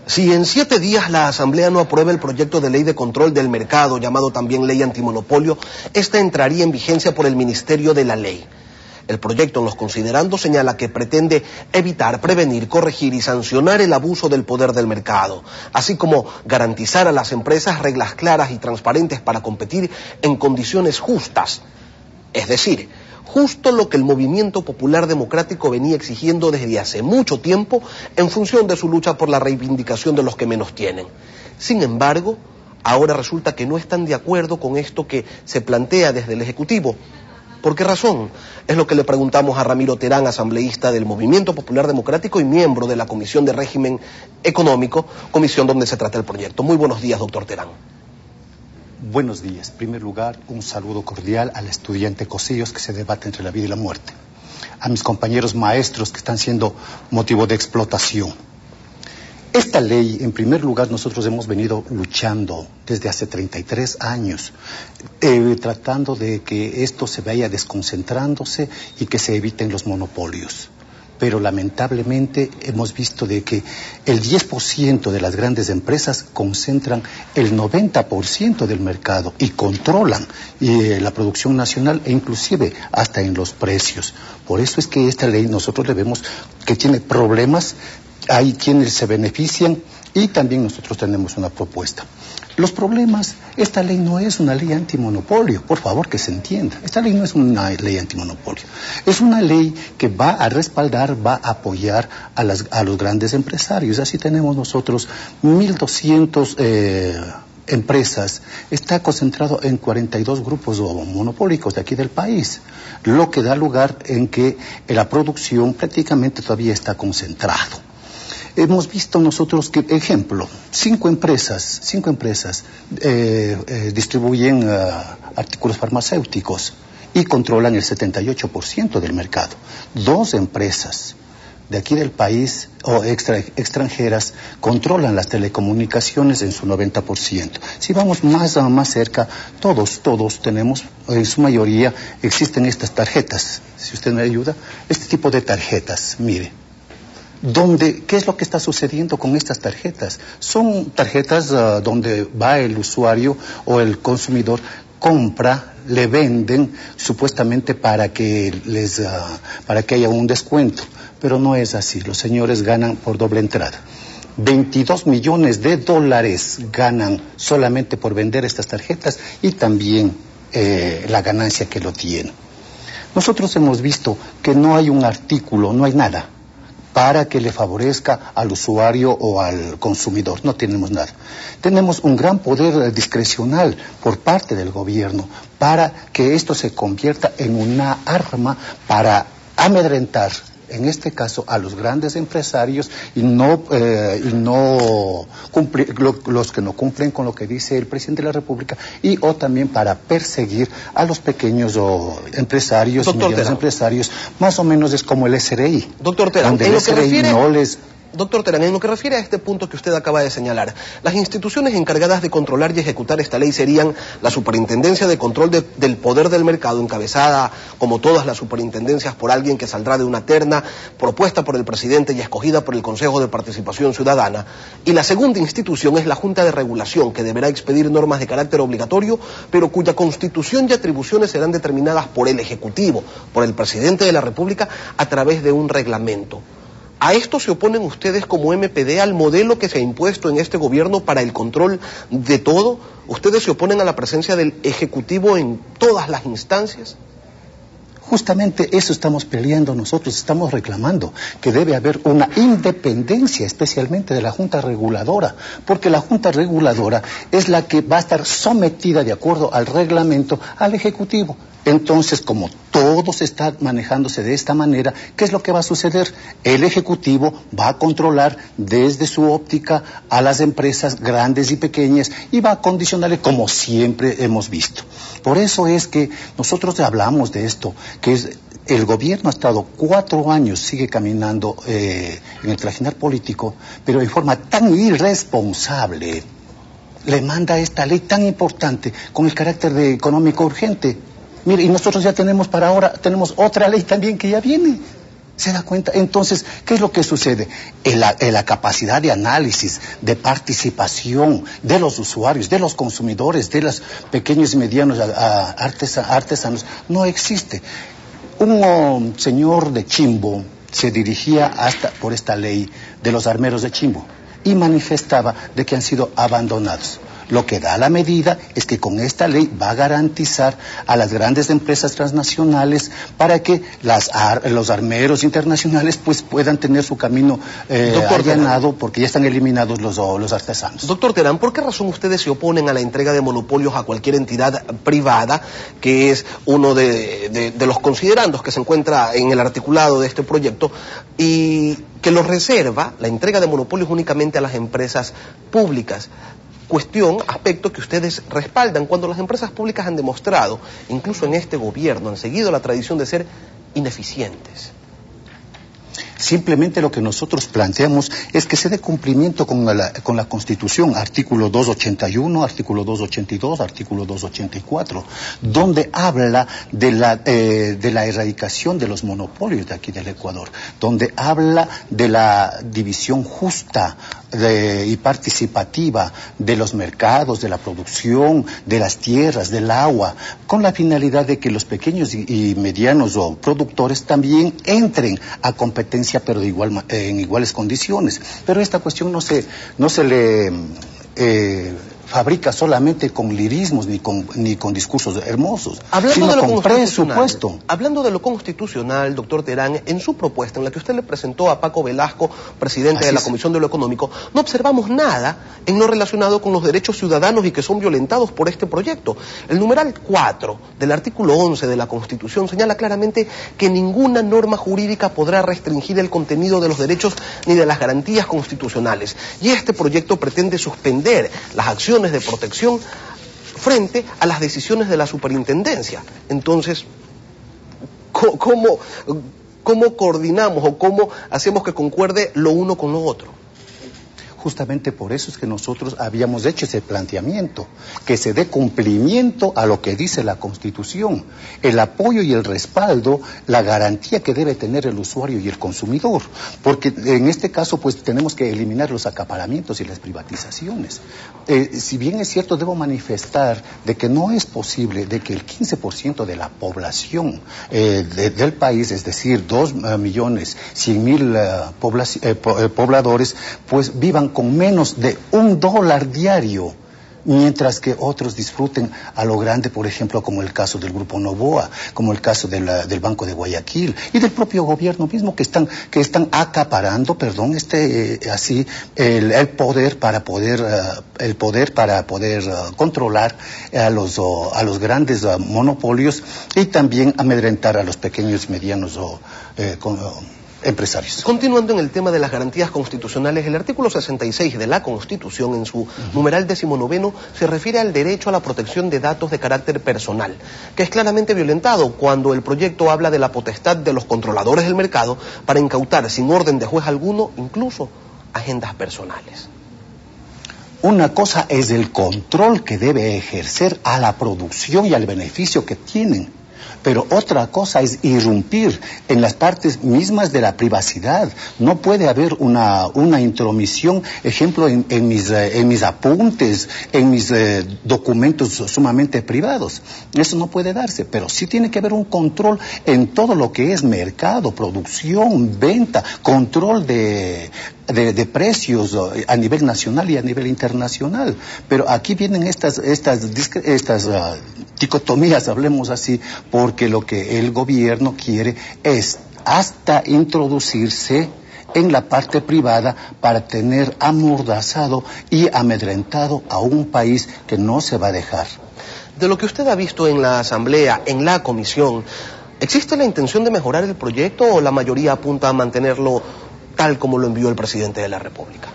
Si en 7 días la Asamblea no aprueba el proyecto de ley de control del mercado, llamado también ley antimonopolio, esta entraría en vigencia por el Ministerio de la Ley. El proyecto en los considerandos señala que pretende evitar, prevenir, corregir y sancionar el abuso del poder del mercado, así como garantizar a las empresas reglas claras y transparentes para competir en condiciones justas. Es decir, justo lo que el Movimiento Popular Democrático venía exigiendo desde hace mucho tiempo en función de su lucha por la reivindicación de los que menos tienen. Sin embargo, ahora resulta que no están de acuerdo con esto que se plantea desde el Ejecutivo. ¿Por qué razón? Es lo que le preguntamos a Ramiro Terán, asambleísta del Movimiento Popular Democrático y miembro de la Comisión de Régimen Económico, comisión donde se trata el proyecto. Muy buenos días, doctor Terán. Buenos días. En primer lugar, un saludo cordial al estudiante Cosillos que se debate entre la vida y la muerte. A mis compañeros maestros que están siendo motivo de explotación. Esta ley, en primer lugar, nosotros hemos venido luchando desde hace 33 años, tratando de que esto se vaya desconcentrándose y que se eviten los monopolios. Pero lamentablemente hemos visto de que el 10% de las grandes empresas concentran el 90% del mercado y controlan la producción nacional e inclusive hasta en los precios. Por eso es que esta ley nosotros le vemos que tiene problemas, hay quienes se benefician y también nosotros tenemos una propuesta. Los problemas, esta ley no es una ley antimonopolio, por favor que se entienda. Esta ley no es una ley antimonopolio. Es una ley que va a respaldar, va a apoyar a los grandes empresarios. Así tenemos nosotros 1.200 empresas. Está concentrado en 42 grupos monopólicos de aquí del país, lo que da lugar en que la producción prácticamente todavía está concentrado. Hemos visto nosotros que, ejemplo, 5 empresas distribuyen artículos farmacéuticos y controlan el 78% del mercado. 2 empresas de aquí del país o extranjeras controlan las telecomunicaciones en su 90%. Si vamos más cerca, todos tenemos, en su mayoría, existen estas tarjetas. Si usted me ayuda, este tipo de tarjetas, mire. ¿Qué es lo que está sucediendo con estas tarjetas? Son tarjetas donde va el usuario o el consumidor, compra, le venden supuestamente para que haya un descuento, pero no es así. Los señores ganan por doble entrada. 22 millones de dólares ganan solamente por vender estas tarjetas y también la ganancia que lo tienen. Nosotros hemos visto que no hay un artículo, no hay nada para que le favorezca al usuario o al consumidor. No tenemos nada. Tenemos un gran poder discrecional por parte del gobierno para que esto se convierta en una arma para amedrentar, en este caso, a los grandes empresarios y no cumplir, los que no cumplen con lo que dice el presidente de la República o también para perseguir a los pequeños empresarios y medianos empresarios. Más o menos es como el SRI. Doctor Terán, donde el SRI no les... Doctor Terán, en lo que refiere a este punto que usted acaba de señalar, las instituciones encargadas de controlar y ejecutar esta ley serían la Superintendencia de Control del Poder del Mercado, encabezada, como todas las superintendencias, por alguien que saldrá de una terna propuesta por el presidente y escogida por el Consejo de Participación Ciudadana. Y la segunda institución es la Junta de Regulación, que deberá expedir normas de carácter obligatorio, pero cuya constitución y atribuciones serán determinadas por el Ejecutivo, por el presidente de la República, a través de un reglamento. ¿A esto se oponen ustedes como MPD al modelo que se ha impuesto en este gobierno para el control de todo? ¿Ustedes se oponen a la presencia del Ejecutivo en todas las instancias? Justamente eso estamos peleando nosotros, estamos reclamando que debe haber una independencia, especialmente de la Junta Reguladora, porque la Junta Reguladora es la que va a estar sometida, de acuerdo al reglamento, al Ejecutivo. Entonces, como todo se está manejándose de esta manera, ¿qué es lo que va a suceder? El Ejecutivo va a controlar desde su óptica a las empresas grandes y pequeñas y va a condicionarle como siempre hemos visto. Por eso es que nosotros hablamos de esto, que el gobierno ha estado 4 años, sigue caminando en el trajinar político, pero de forma tan irresponsable le manda esta ley tan importante con el carácter de económico urgente. Mire, y nosotros ya tenemos para ahora, tenemos otra ley también que ya viene. ¿Se da cuenta? Entonces, ¿qué es lo que sucede? En la capacidad de análisis, de participación de los usuarios, de los consumidores, de los pequeños y medianos artesanos, no existe. Un señor de Chimbo se dirigía por esta ley de los armeros de Chimbo y manifestaba de que han sido abandonados. Lo que da la medida es que con esta ley va a garantizar a las grandes empresas transnacionales para que los armeros internacionales pues puedan tener su camino allanado, porque ya están eliminados los artesanos. Doctor Terán, ¿por qué razón ustedes se oponen a la entrega de monopolios a cualquier entidad privada, que es uno de los considerandos que se encuentra en el articulado de este proyecto, y que lo reserva la entrega de monopolios únicamente a las empresas públicas? Aspecto que ustedes respaldan cuando las empresas públicas han demostrado, incluso en este gobierno, han seguido la tradición de ser ineficientes. Simplemente lo que nosotros planteamos es que se dé cumplimiento con la Constitución, artículo 281, artículo 282, artículo 284, donde habla de la erradicación de los monopolios de aquí del Ecuador, donde habla de la división justa y participativa de los mercados, de la producción, de las tierras, del agua, con la finalidad de que los pequeños y medianos productores también entren a competencia, pero en iguales condiciones. Pero esta cuestión no se le fabrica solamente con lirismos ni con discursos hermosos, sino con presupuesto. Hablando de lo constitucional, doctor Terán, en su propuesta, en la que usted le presentó a Paco Velasco, presidente de la Comisión de lo Económico, no observamos nada en lo relacionado con los derechos ciudadanos y que son violentados por este proyecto. El numeral 4 del artículo 11 de la Constitución señala claramente que ninguna norma jurídica podrá restringir el contenido de los derechos ni de las garantías constitucionales. Y este proyecto pretende suspender las acciones de protección frente a las decisiones de la superintendencia. Entonces, ¿cómo coordinamos o cómo hacemos que concuerde lo uno con lo otro? Justamente por eso es que nosotros habíamos hecho ese planteamiento, que se dé cumplimiento a lo que dice la Constitución, el apoyo y el respaldo, la garantía que debe tener el usuario y el consumidor, porque en este caso pues tenemos que eliminar los acaparamientos y las privatizaciones. Si bien es cierto, debo manifestar de que no es posible de que el 15% de la población del país, es decir, 2.100.000 pobladores, pues vivan con menos de $1 diario, mientras que otros disfruten a lo grande, por ejemplo, como el caso del Grupo Novoa, como el caso del Banco de Guayaquil y del propio gobierno mismo, que están acaparando, el poder para poder controlar a los grandes monopolios y también amedrentar a los pequeños, medianos empresarios. Continuando en el tema de las garantías constitucionales, el artículo 66 de la Constitución, en su numeral 19, se refiere al derecho a la protección de datos de carácter personal, que es claramente violentado cuando el proyecto habla de la potestad de los controladores del mercado para incautar sin orden de juez alguno, incluso agendas personales. Una cosa es el control que debe ejercer a la producción y al beneficio que tienen, pero otra cosa es irrumpir en las partes mismas de la privacidad. No puede haber una intromisión, ejemplo, en mis apuntes, en mis documentos sumamente privados. Eso no puede darse, pero sí tiene que haber un control en todo lo que es mercado, producción, venta, control de precios a nivel nacional y a nivel internacional. Pero aquí vienen estas dicotomías, hablemos así, porque lo que el gobierno quiere es hasta introducirse en la parte privada para tener amordazado y amedrentado a un país que no se va a dejar. De lo que usted ha visto en la Asamblea, en la Comisión, ¿existe la intención de mejorar el proyecto o la mayoría apunta a mantenerlo tal como lo envió el presidente de la República?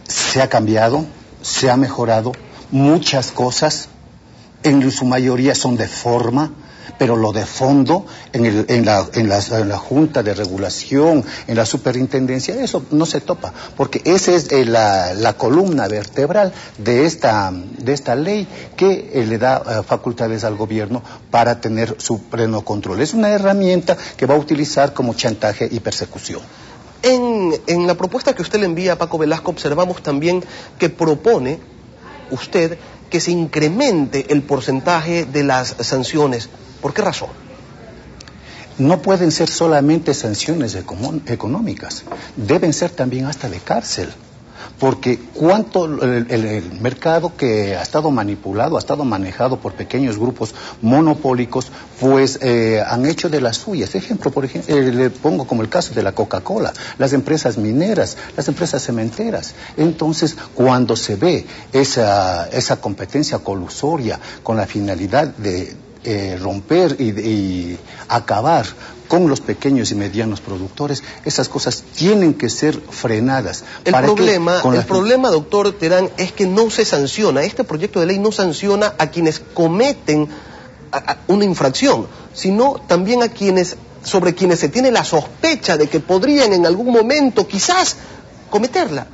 Se ha cambiado, se ha mejorado muchas cosas, en su mayoría son de forma, pero lo de fondo, en la Junta de Regulación, en la Superintendencia, eso no se topa, porque esa es la columna vertebral de esta ley que le da facultades al gobierno para tener su pleno control. Es una herramienta que va a utilizar como chantaje y persecución. En la propuesta que usted le envía a Paco Velasco observamos también que propone usted que se incremente el porcentaje de las sanciones. ¿Por qué razón? No pueden ser solamente sanciones económicas, deben ser también hasta de cárcel. Porque el mercado que ha estado manipulado, ha estado manejado por pequeños grupos monopólicos, pues han hecho de las suyas. Ejemplo, por ejemplo, le pongo como el caso de la Coca-Cola, las empresas mineras, las empresas cementeras. Entonces, cuando se ve esa competencia colusoria con la finalidad de romper y acabar con los pequeños y medianos productores, esas cosas tienen que ser frenadas. El problema, doctor Terán, es que no se sanciona, este proyecto de ley no sanciona a quienes cometen una infracción, sino también a sobre quienes se tiene la sospecha de que podrían en algún momento quizás cometerla.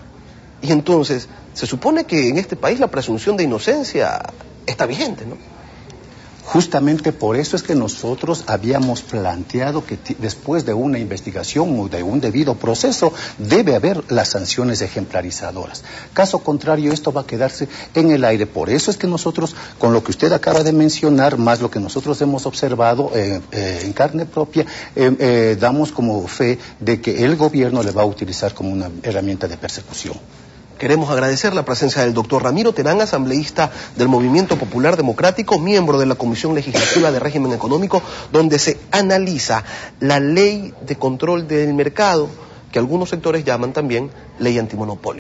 Y entonces, se supone que en este país la presunción de inocencia está vigente, ¿no? Justamente por eso es que nosotros habíamos planteado que después de una investigación o de un debido proceso debe haber las sanciones ejemplarizadoras. Caso contrario, esto va a quedarse en el aire. Por eso es que nosotros, con lo que usted acaba de mencionar, más lo que nosotros hemos observado en carne propia, damos como fe de que el gobierno le va a utilizar como una herramienta de persecución. Queremos agradecer la presencia del doctor Ramiro Terán, asambleísta del Movimiento Popular Democrático, miembro de la Comisión Legislativa de Régimen Económico, donde se analiza la ley de control del mercado, que algunos sectores llaman también ley antimonopolio.